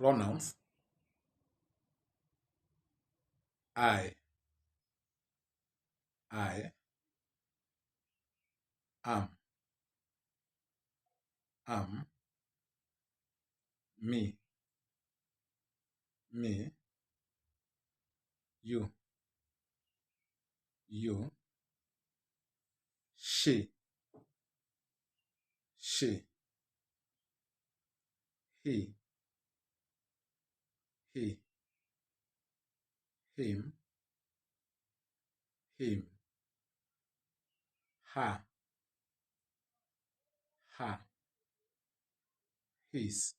Pronouns: I, am, me, you, she, he, him, her, his,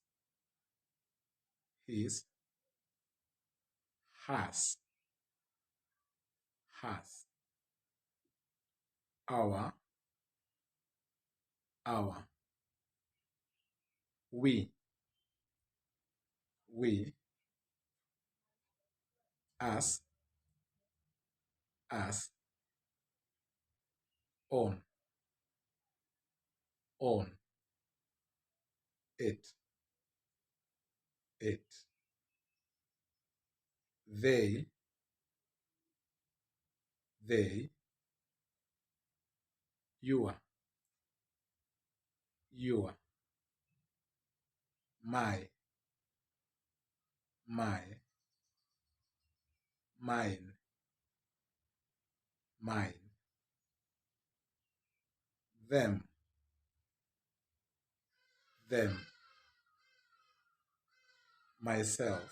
hers, our, we, us, on, it, they, your, my, mine, them, myself,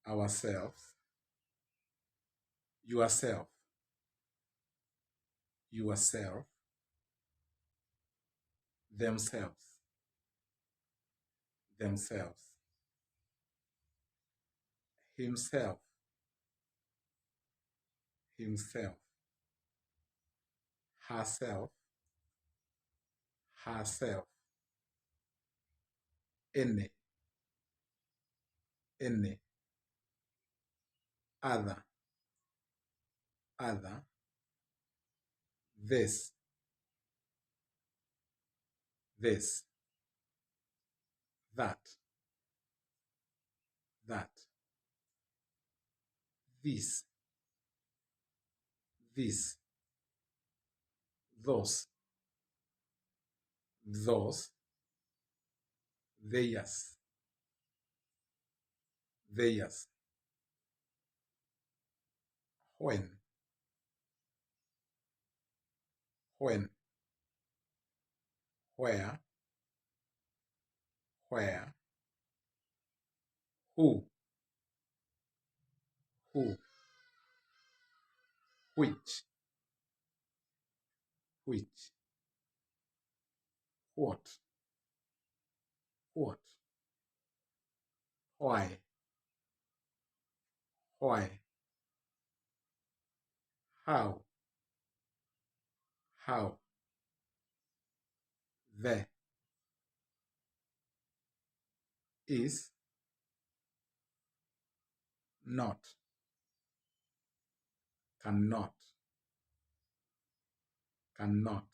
ourselves, yourself, themselves, himself, herself, any, other, this, that, this, those, theirs, when, where, who, which, what, why, how, the, is, not, cannot.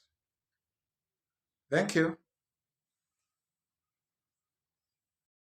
Thank you.